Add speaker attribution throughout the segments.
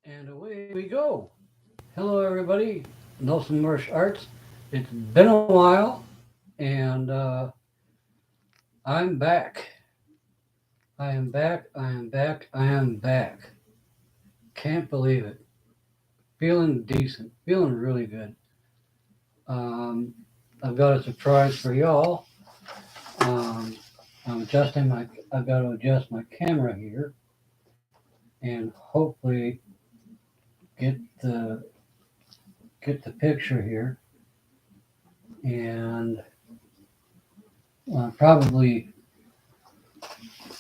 Speaker 1: And away we go. Hello, everybody. Nelson Marsh Arts. It's been a while, and I'm back. I am back. I am back. I am back. Can't believe it. Feeling decent. Feeling really good. Um, I've got a surprise for y'all. Um, I'm adjusting my. I've got to adjust my camera here, and hopefully get the get the picture here. And probably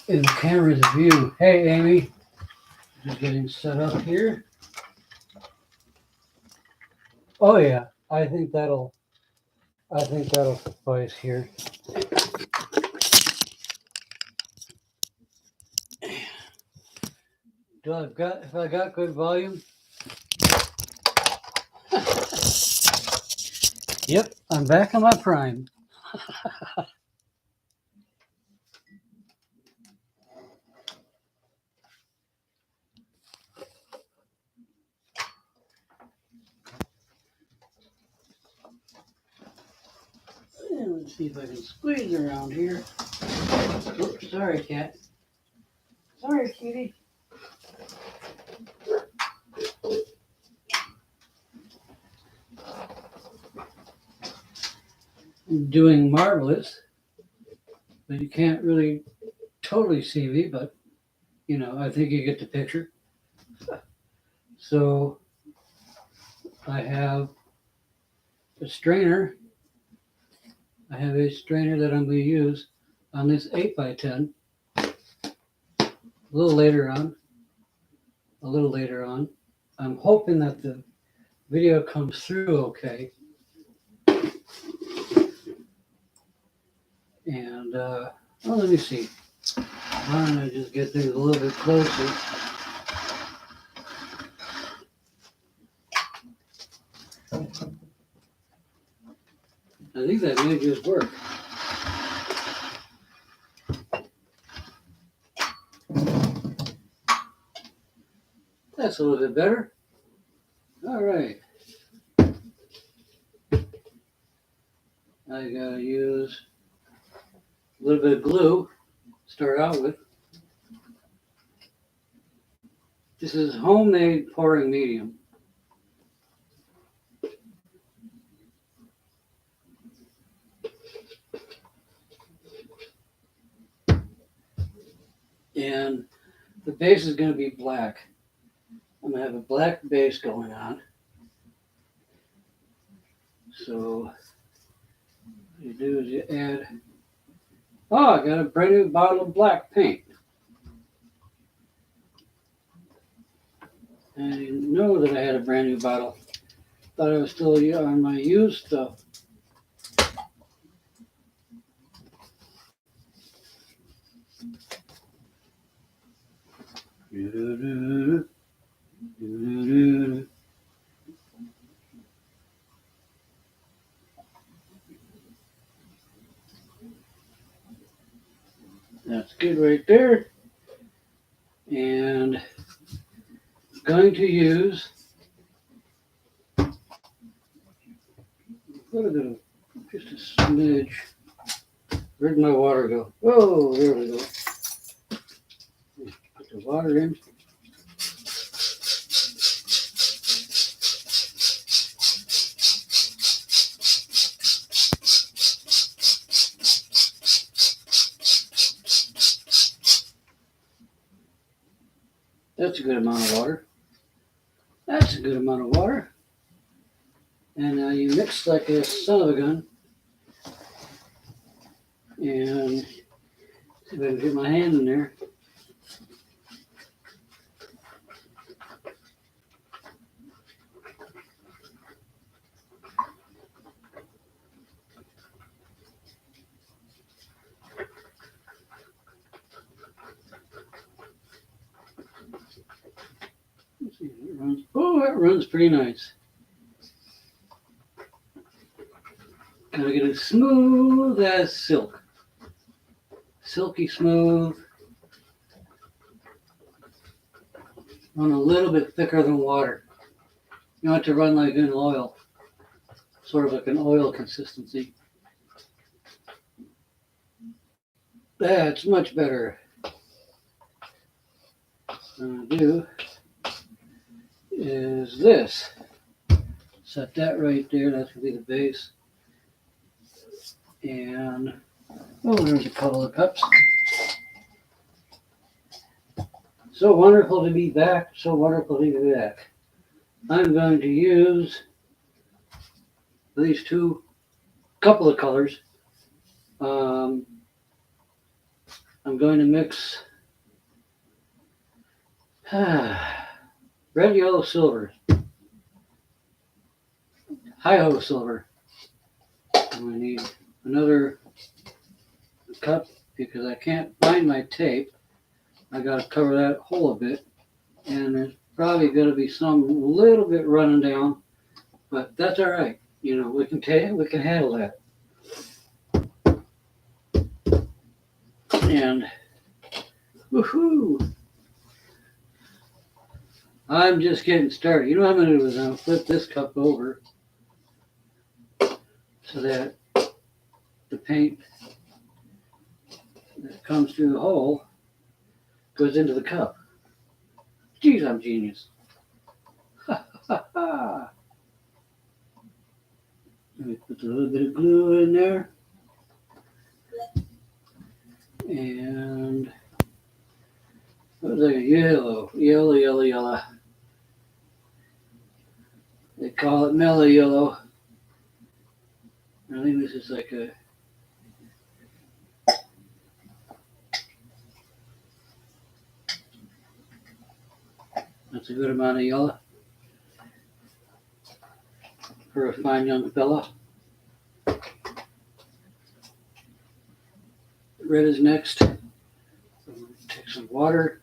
Speaker 1: in the camera's view. Hey, Amy, just getting set up here. Oh yeah, I think that'll suffice here. Do I've got if I got good volume? Yep, I'm back in my prime. Let's see if I can squeeze around here. Oops, sorry, cat. Sorry, kitty. I'm doing marvelous, but you can't really totally see me, but I think you get the picture. So I have a strainer. I have a strainer that I'm going to use on this 8x10 a little later on. A little later on. I'm hoping that the video comes through okay. And well, let me see. Why don't I just get things a little bit closer? I think that may just work. That's a little bit better. All right. I gotta use a little bit of glue. Start out with. This is homemade pouring medium. And the base is going to be black. I'm going to have a black base going on. So what you do is you add, oh, I got a brand new bottle of black paint. I didn't know that I had a brand new bottle. Thought I was still on my used stuff. That's good right there. And I'm going to use a little bit of, just a smidge. Where'd my water go? Oh, there we go. Put the water in. That's a good amount of water. That's a good amount of water. And now you mix like a son of a gun. And see if I can get my hand in there. Let's see, it runs. Oh, it runs pretty nice. Gotta get it smooth as silk. Silky smooth. Run a little bit thicker than water. You want it to run like an oil, sort of like an oil consistency. That's much better. What I'm gonna do is this. Set that right there. That's gonna be the base. And oh, there's a couple of cups. So wonderful to be back. So wonderful to be back. I'm going to use these couple of colors. I'm going to mix red, yellow, silver, hi-ho silver. I'm going to need another cup because I can't find my tape. I got to cover that hole a bit, and there's probably going to be some little bit running down, but that's all right. You know, we can handle that. And woohoo! I'm just getting started. You know what I'm going to do is I'm going to flip this cup over so that the paint that comes through the hole goes into the cup. Geez, I'm genius. Ha ha ha. Let me put a little bit of glue in there. And what was that? Yellow. They call it mellow yellow. I think this is like a that's a good amount of yellow for a fine young fella. Red is next. So I'm going to take some water.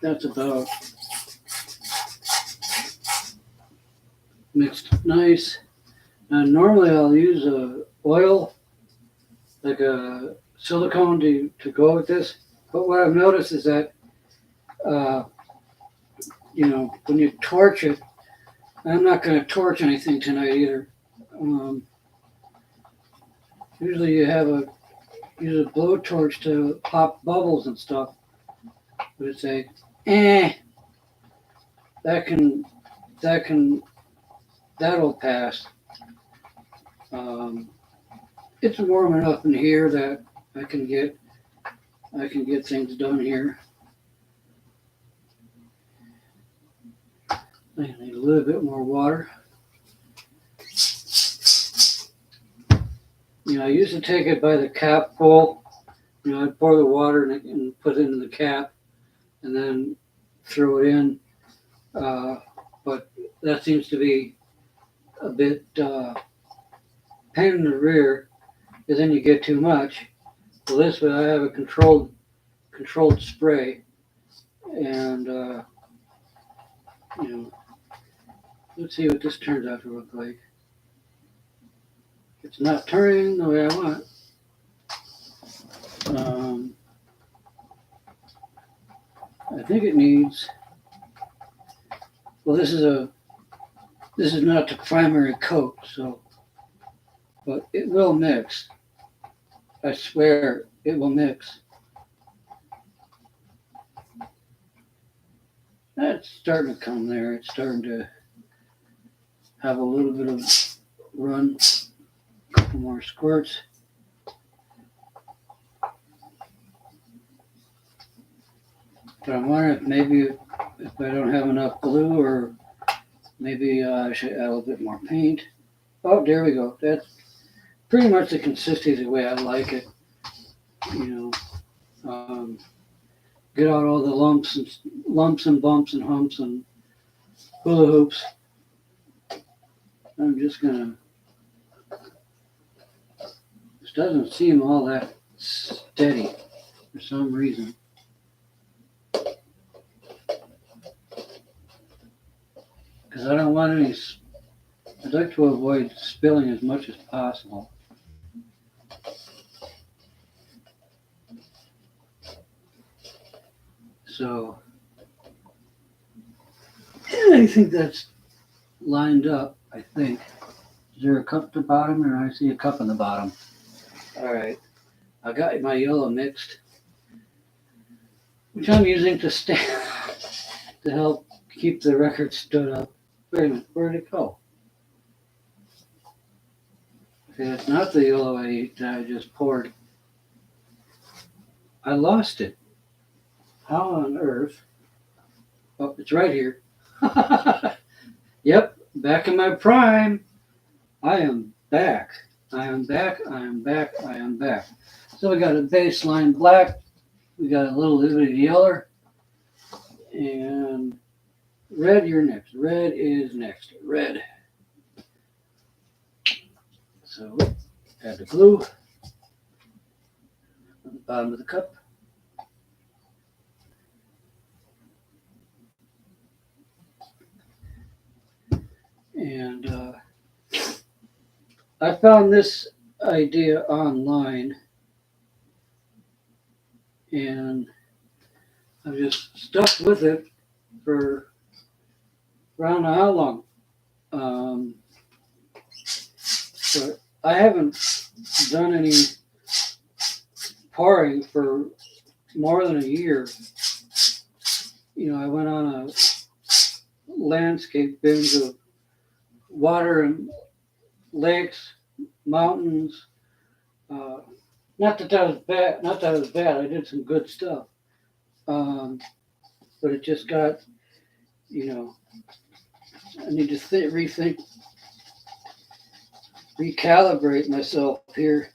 Speaker 1: That's about mixed nice. And normally I'll use a oil, like a silicone to go with this. But what I've noticed is that, you know, when you torch it, I'm not going to torch anything tonight either. Usually you use a blowtorch to pop bubbles and stuff. But it's a, that'll pass. It's warm enough in here that I can get things done here. I need a little bit more water. You know, I used to take it by the cap full. You know, I'd pour the water and put it in the cap and then throw it in. But that seems to be a bit pain in the rear, because then you get too much. Well, this way I have a controlled spray, and you know, let's see what this turns out to look like. It's not turning the way I want. I think it needs. Well, this is not the primary coat, so, but it will mix. I swear it will mix. That's starting to come there. It's starting to have a little bit of run. A couple more squirts. But I'm wondering if maybe if I don't have enough glue, or maybe I should add a little bit more paint. Oh, there we go. That's pretty much the consistency the way I like it. You know, get out all the lumps and bumps and humps and hula hoops. I'm just gonna. This doesn't seem all that steady for some reason. because I don't want any. I'd like to avoid spilling as much as possible. So I think that's lined up. I think. Is there a cup at the bottom, or I see a cup on the bottom? All right. I got my yellow mixed, which I'm using to stand to help keep the record stood up. Wait a minute, where did it go? Okay, it's not the yellow that I just poured. I lost it. How on earth? Oh, it's right here. Yep, back in my prime. I am back. I am back. I am back. I am back. So we got a baseline black. We got a little bit of yellow. And red, you're next. Red is next. Red. So add the glue on the bottom of the cup. And I found this idea online, and I've just stuck with it for around how long. But I haven't done any pouring for more than a year. You know, I went on a landscape binge of water and lakes, mountains. Not that that was bad. Not that it was bad. I did some good stuff. But it just got, you know, I need to rethink, recalibrate myself here.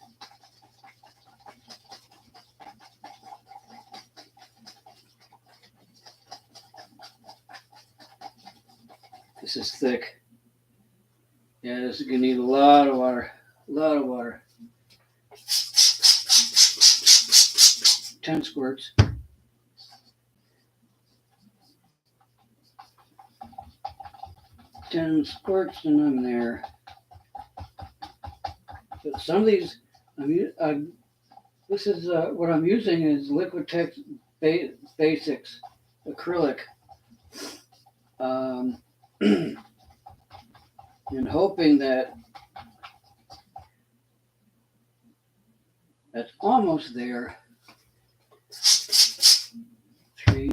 Speaker 1: This is thick. Yeah, this is gonna need a lot of water. A lot of water. 10 squirts. 10 squirts and I'm there. But some of these, this is what I'm using is Liquitex Basics acrylic. And hoping that that's almost there. 3.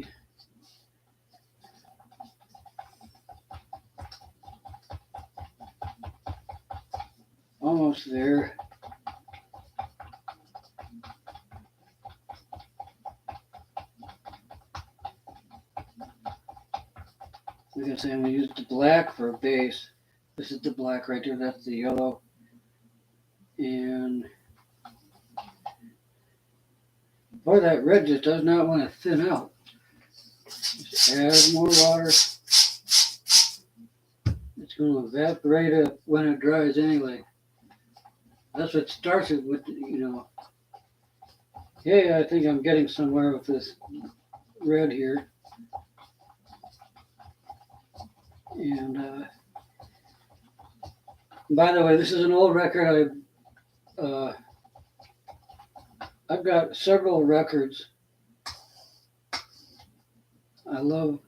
Speaker 1: Almost there. Like I say, I'm going to use the black for a base. This is the black right there. That's the yellow. And boy, that red just does not want to thin out. Just add more water. It's going to evaporate when it dries anyway. That's what starts it with, you know. Yeah, I think I'm getting somewhere with this red here. And by the way, this is an old record. I've got several records. I love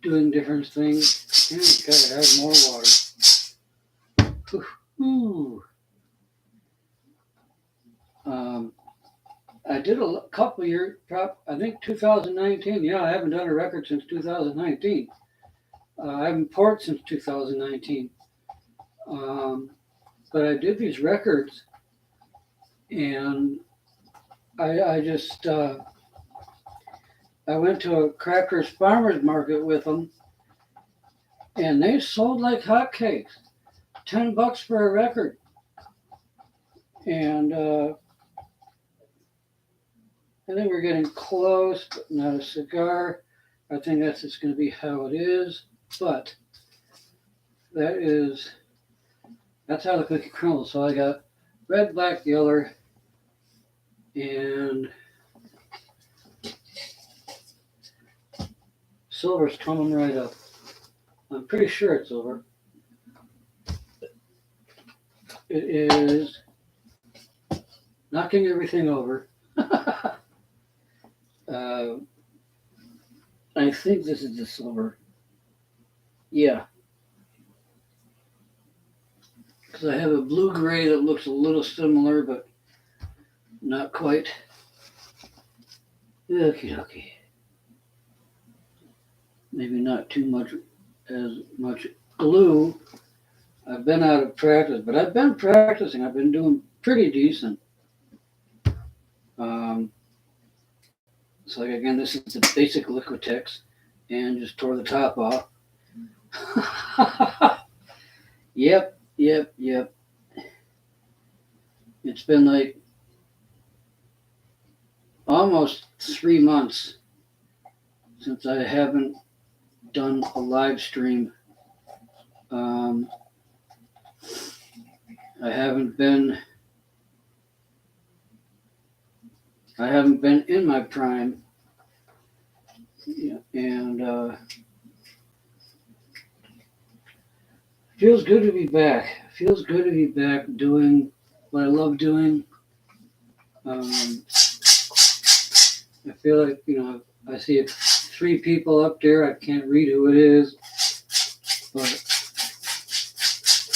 Speaker 1: doing different things. And gotta add more water. Ooh. I did a couple years, I think 2019. Yeah, I haven't done a record since 2019. I haven't poured since 2019. But I did these records, and I just I went to a Crackers Farmers Market with them, and they sold like hotcakes. $10 for a record, and I think we're getting close, but not a cigar. I think that's just going to be how it is, but that's how the cookie crumbles. So I got red, black, yellow, and silver's coming right up. I'm pretty sure it's silver. It is knocking everything over. I think this is the silver. Yeah, because I have a blue gray that looks a little similar, but not quite. Okie dokie. Maybe not too much as much glue. I've been out of practice, but I've been practicing. I've been doing pretty decent. Um, so like again, this is the basic Liquitex, and just tore the top off. Yep. It's been like almost 3 months since I haven't done a live stream. Um, I haven't been in my prime, and feels good to be back. Feels good to be back doing what I love doing. I feel like I see 3 people up there. I can't read who it is, but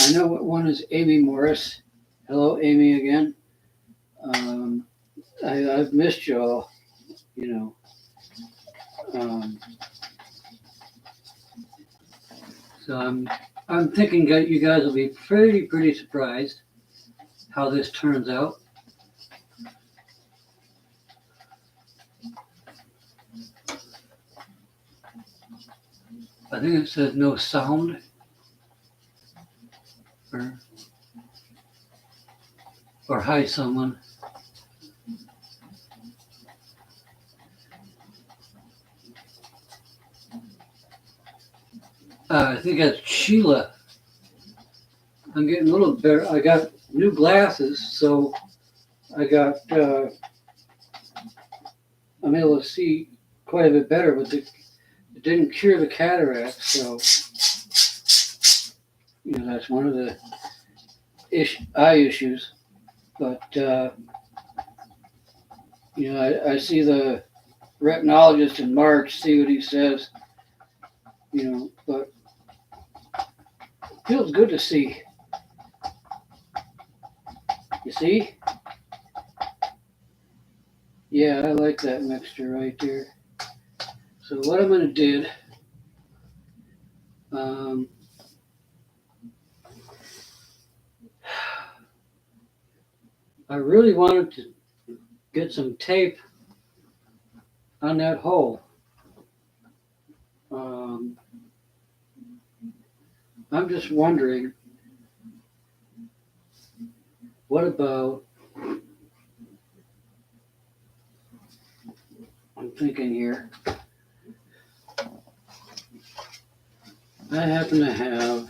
Speaker 1: I know what one is. Amy Morris. Hello, Amy again. I've missed y'all. You know. So I'm thinking that you guys will be pretty surprised how this turns out. I think it says no sound. Or hi someone. I think that's Sheila. I'm getting a little better. I got new glasses, so I'm able to see quite a bit better, but it didn't cure the cataract, so that's one of the eye issues. But I see the retinologist in March, see what he says. But feels good to see. You see? Yeah, I like that mixture right there. So what I'm gonna do, I really wanted to get some tape on that hole. I'm just wondering, what about, I'm thinking here, I happen to have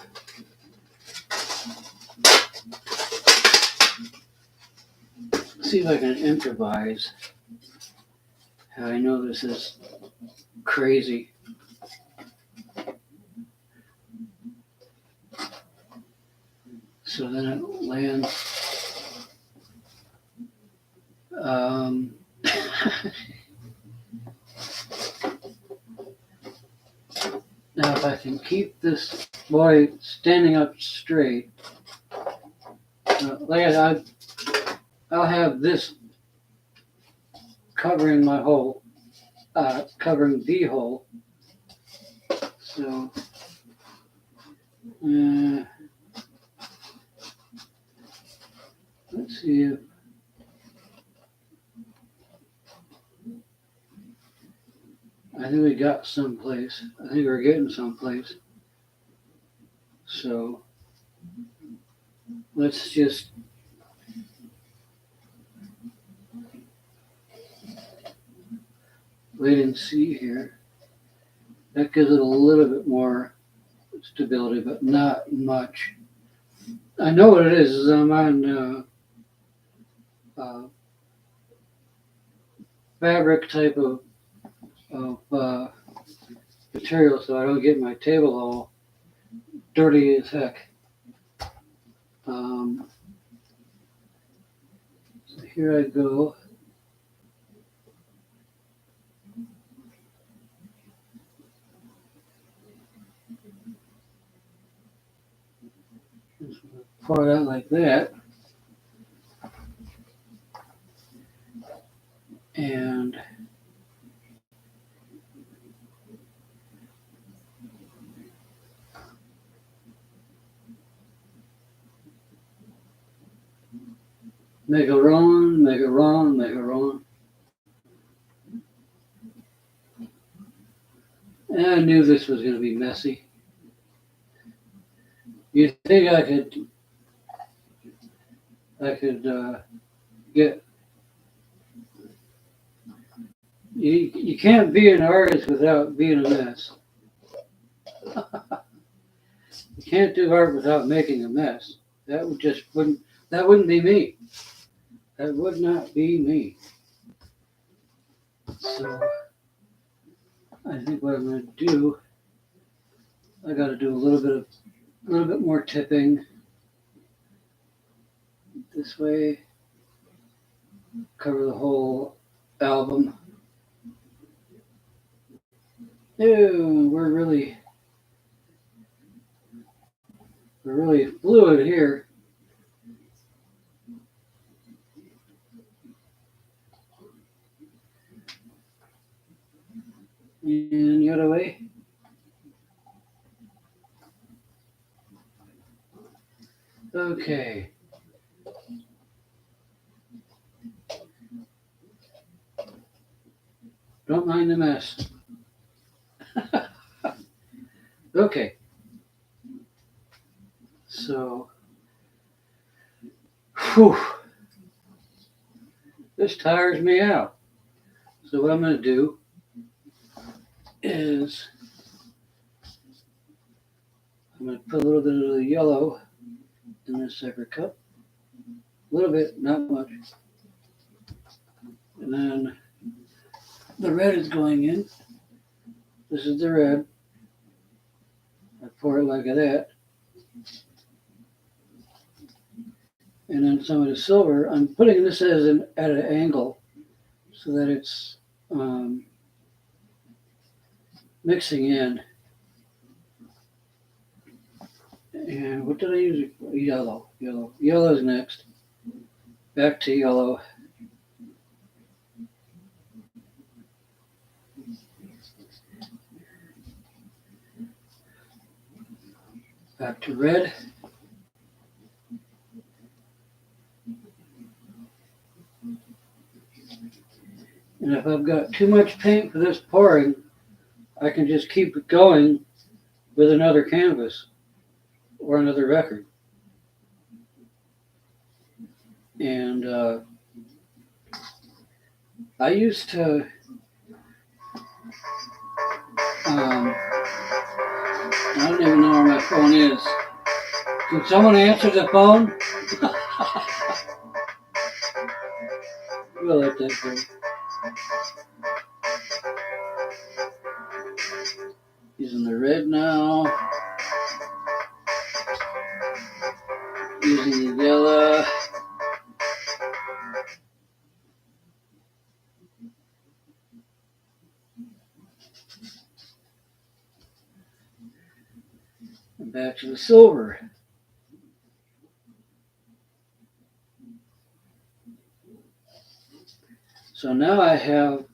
Speaker 1: see if I can improvise. I know this is crazy. So then it lands. Now if I can keep this boy standing up straight, I'll have this covering my hole, covering the hole. So, let's see if I think we got someplace. I think we're getting someplace. So let's just wait and see here. That gives it a little bit more stability, but not much. I know what it is I'm on fabric type of material, so I don't get my table all dirty as heck. So here I go. Just pour it out like that. And macaron, macaron, macaron. And I knew this was going to be messy. You think I could get, you can't be an artist without being a mess. You can't do art without making a mess. That wouldn't be me. That would not be me. So I think what I'm going to do, I got to do a little bit more tipping this way, cover the whole album. Ew, we're really fluid here. And the other way. Okay. Don't mind the mess. Okay. So, whew, this tires me out. So what I'm going to do is I'm going to put a little bit of the yellow in this separate cup. A little bit, not much. And then the red is going in. This is the red. I pour it like that. And then some of the silver, I'm putting this at an angle so that it's mixing in. And what did I use? Yellow. Yellow is next. Back to yellow. Back to red. And if I've got too much paint for this pouring, I can just keep it going with another canvas or another record. And I used to I don't even know where my phone is. Can someone answer the phone? We'll let that go. Using the red now. Using the yellow. And back to the silver. So now I have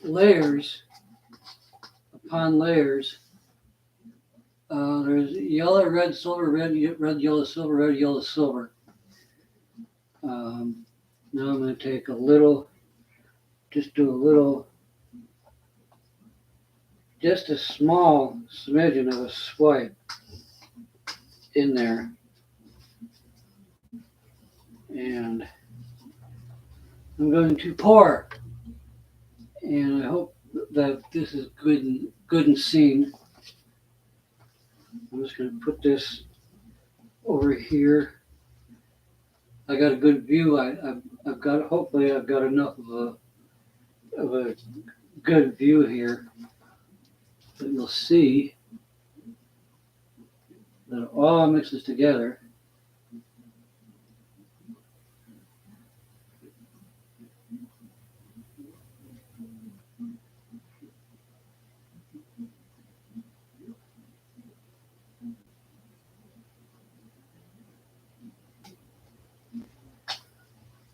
Speaker 1: layers upon layers. There's yellow, red, silver, red, yellow, silver, red, yellow, silver. Now I'm going to take a little, just do a little, just a small smidgen of a swipe in there. And I'm going to pour. And I hope that this is good and seen. I'm just going to put this over here. I got a good view. Hopefully I've got enough of a good view here that you'll see. Then it all mixes together.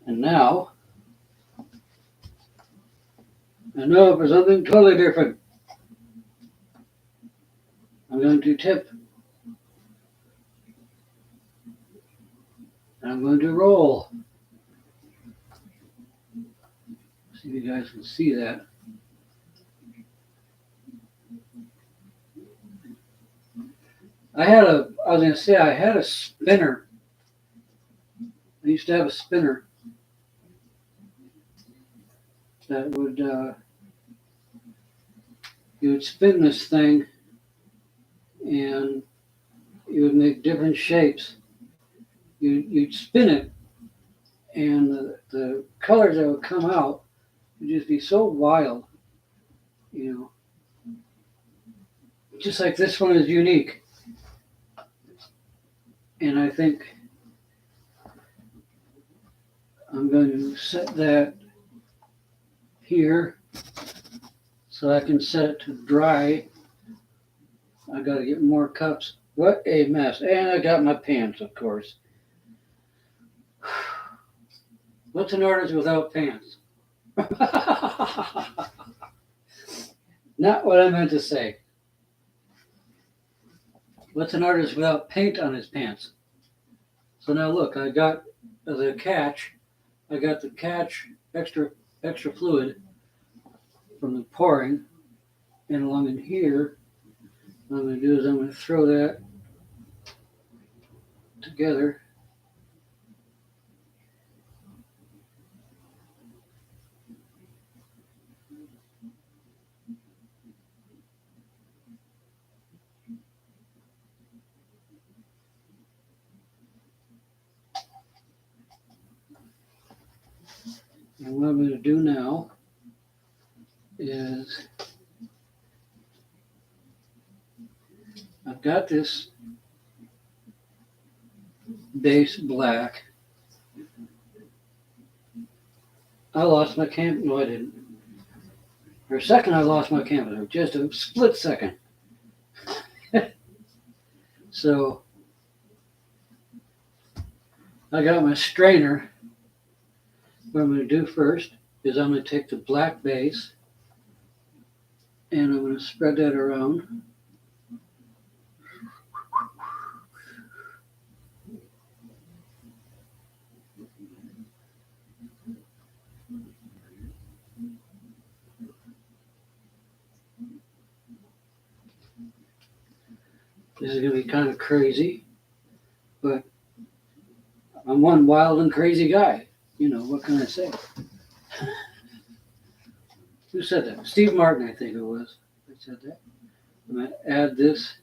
Speaker 1: And now, I know for something totally different. I'm going to tip. And I'm going to roll. See if you guys can see that. I was going to say, I had a spinner. I used to have a spinner that would, you would spin this thing and you would make different shapes. You'd spin it and the colors that would come out would just be so wild, you know. Just like this one is unique. And I think I'm going to set that here so I can set it to dry. I got to get more cups. What a mess. And I got my pants, of course. What's an artist without pants? Not what I meant to say. What's an artist without paint on his pants? So now look, I got the catch. I got the catch extra fluid from the pouring. And along in here, what I'm going to do is I'm going to throw that together. And what I'm going to do now is I've got this base black. I lost my camp. No, I didn't. For a second, I lost my canvas. Just a split second. So I got my strainer. What I'm going to do first is I'm going to take the black base and I'm going to spread that around. This is going to be kind of crazy, but I'm one wild and crazy guy. You know, what can I say? Who said that? Steve Martin, I think it was. I said that. I'm going to add this.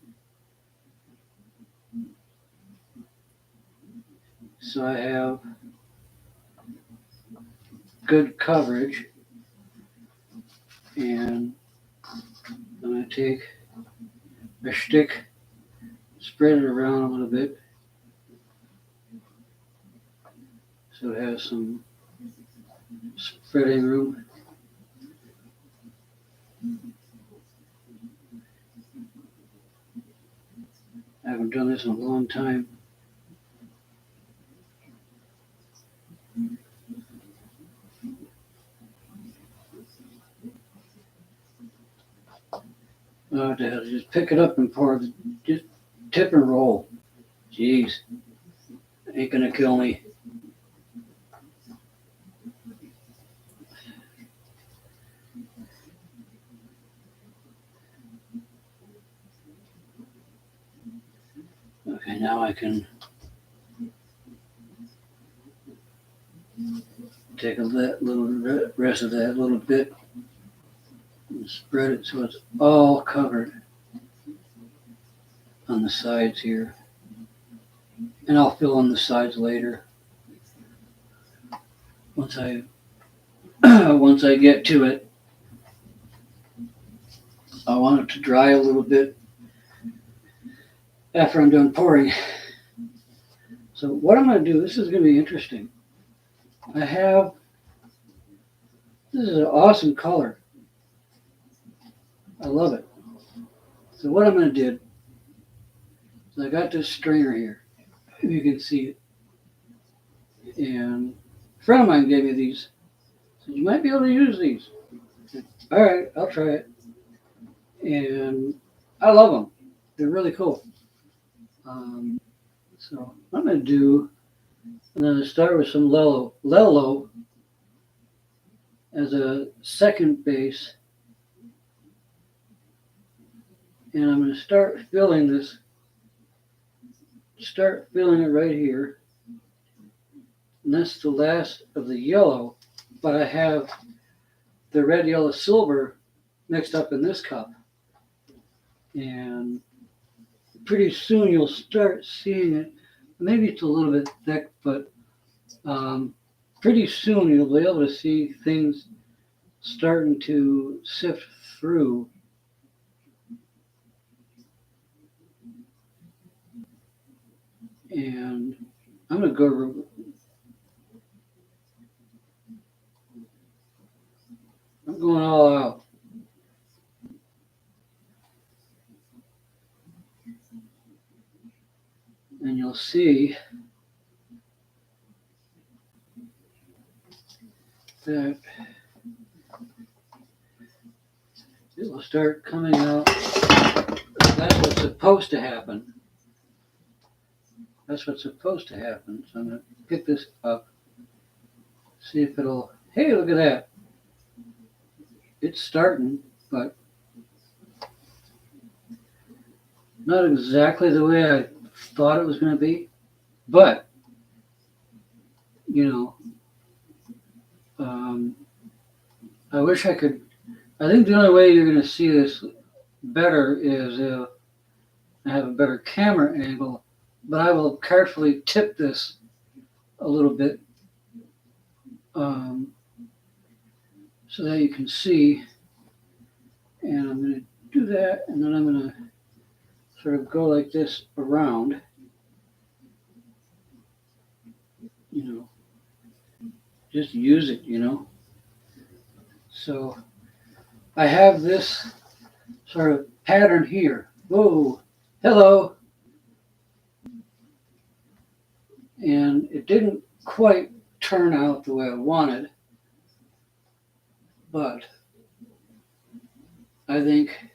Speaker 1: So I have good coverage. And I'm going to take a stick, spread it around a little bit. So it has some spreading room. I haven't done this in a long time. Oh, Dad, just pick it up and pour it. Just tip and roll. Jeez. Ain't gonna kill me. Okay, now I can take a little rest of that little bit and spread it so it's all covered on the sides here. And I'll fill in the sides later. Once I get to it, I want it to dry a little bit. after I'm done pouring. So what I'm going to do, this is going to be interesting. This is an awesome color. I love it. So what I'm going to do is I got this strainer here, if you can see it. And a friend of mine gave me these. Said, you might be able to use these. Said, all right, I'll try it. And I love them. They're really cool. So I'm going to do, I'm going to start with some Lelo as a second base. And I'm going to start filling it right here. And that's the last of the yellow, but I have the red, yellow, silver mixed up in this cup. And pretty soon you'll start seeing it. Maybe it's a little bit thick, but pretty soon you'll be able to see things starting to sift through. And I'm going to go. I'm going all out. And you'll see that it will start coming out. That's what's supposed to happen. That's what's supposed to happen. So I'm going to pick this up, see if it'll, hey, look at that. It's starting, but not exactly the way I thought it was going to be. But, I wish I could. I think the only way you're going to see this better is if I have a better camera angle, but I will carefully tip this a little bit so that you can see. And I'm going to do that, and then I'm going to sort of go like this around, just use it, So I have this sort of pattern here. Whoa, hello. And it didn't quite turn out the way I wanted, but I think,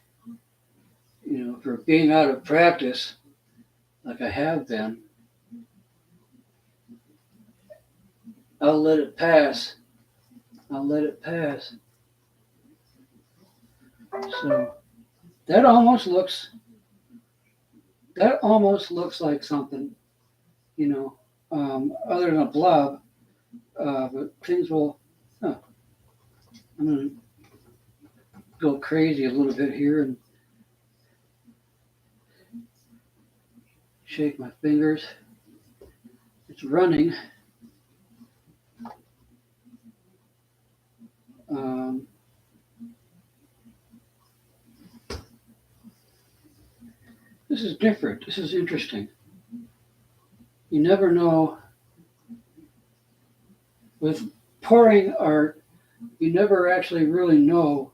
Speaker 1: for being out of practice, like I have been, I'll let it pass. So that almost looks like something, other than a blob. But things will. Oh, I'm gonna go crazy a little bit here and shake my fingers. It's running. This is different. This is interesting. You never know. With pouring art, you never actually really know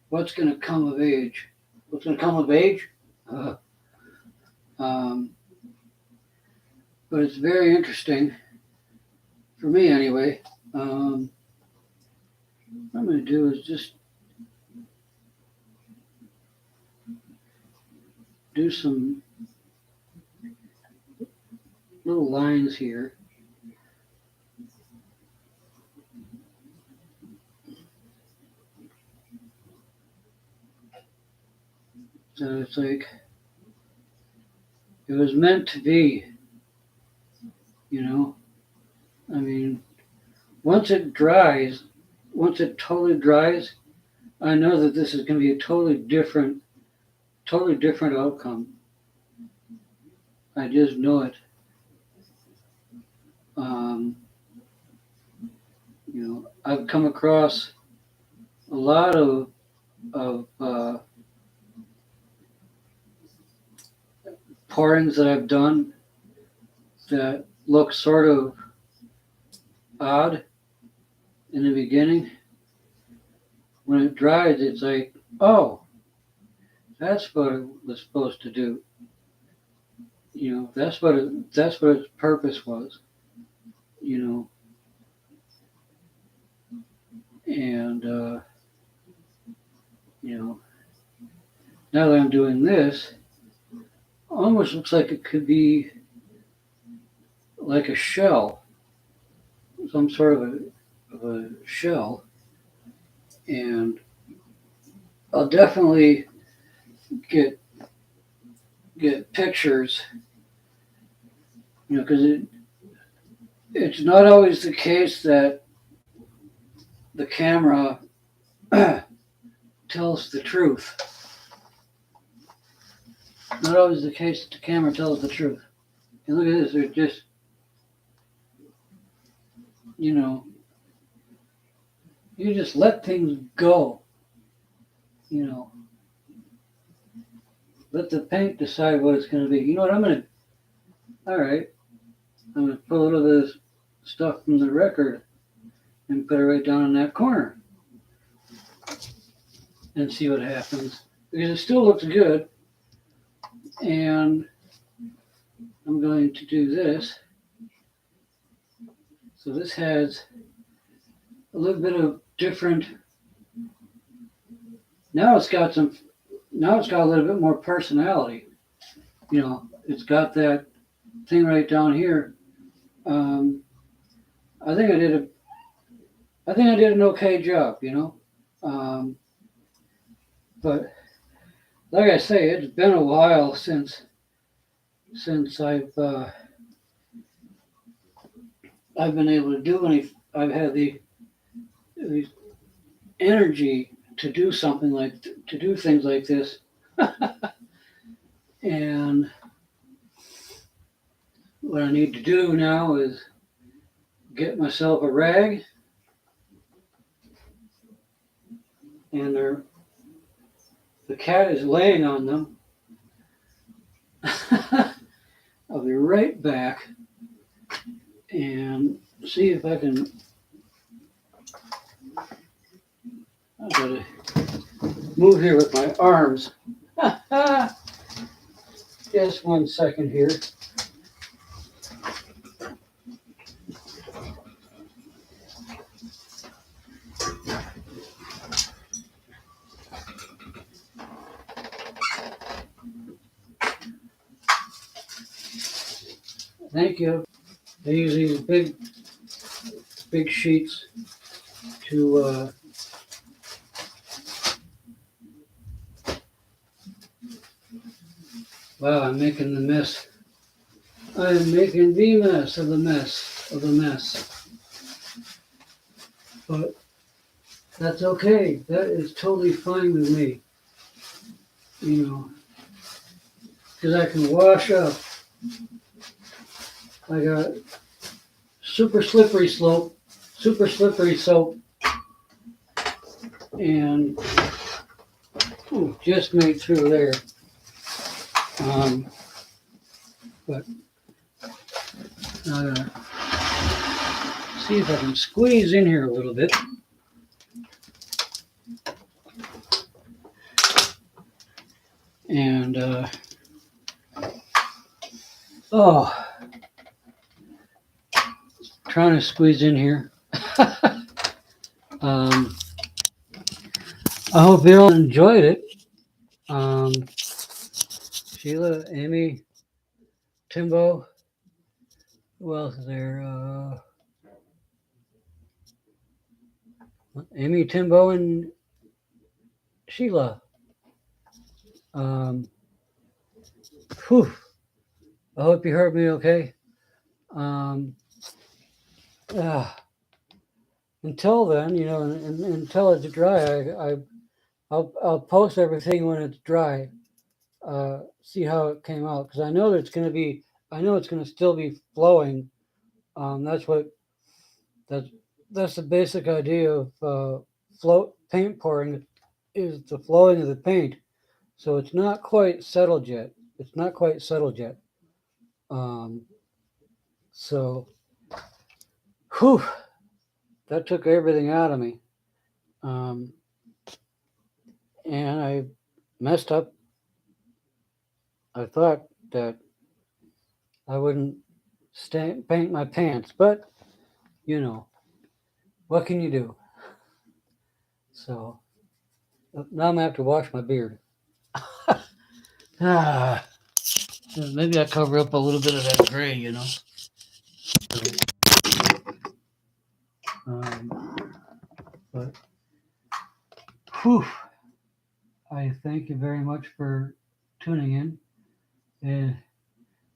Speaker 1: what's going to come of age. What's going to come of age? But it's very interesting, for me anyway. What I'm going to do is just do some little lines here. So it's like it was meant to be, I mean, once it totally dries, I know that this is going to be a totally different outcome. I just know it. I've come across a lot of pourings that I've done that look sort of odd in the beginning. When it dries, it's like, oh, that's what it was supposed to do. You know, that's what its purpose was. You know, and you know, now that I'm doing this, almost looks like it could be like a shell, some sort of a shell, and I'll definitely get pictures, you know, because it's not always the case that the camera tells the truth. Not always the case that the camera tells the truth. And look at this, they're just, you know, you just let things go, you know. Let the paint decide what it's going to be. You know what, all right, I'm going to put a little bit of this stuff from the record and put it right down in that corner and see what happens. Because it still looks good. And I'm going to do this. So this has a little bit of different, now it's got a little bit more personality. You know, it's got that thing right down here. I think I did an okay job, you know. But like I say, it's been a while since I've been able to do I've had the energy to do things like this. And what I need to do now is get myself a rag, and the cat is laying on them. I'll be right back and see if I can. I've got to move here with my arms. Just 1 second here. Thank you. I use these big sheets to wow, I'm making the mess. I'm making the mess of the mess of the mess. But that's okay. That is totally fine with me. You know, because I can wash up. I got super slippery soap, and just made through there. But now I gotta see if I can squeeze in here a little bit. And trying to squeeze in here. I hope you all enjoyed it. Sheila, Amy, Timbo, who else is there? Amy, Timbo, and Sheila. Whew. I hope you heard me okay. Until then, you know, until it's dry, I'll post everything when it's dry. See how it came out, because I know it's going to still be flowing. That's the basic idea of paint pouring, is the flowing of the paint. So it's not quite settled yet. it's not quite settled yet. So, whew, that took everything out of me. Um, and I messed up. I thought that I wouldn't paint my pants, but you know, what can you do? So now I'm gonna have to wash my beard. Ah, maybe I cover up a little bit of that gray, you know. So, but whew, I thank you very much for tuning in. And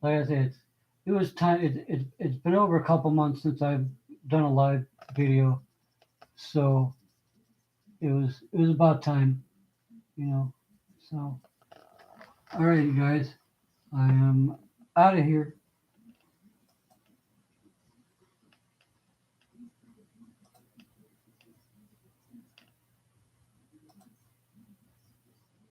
Speaker 1: like I said, it was time. It's been over a couple months since I've done a live video, so it was about time, you know. So, all right, you guys, I am out of here.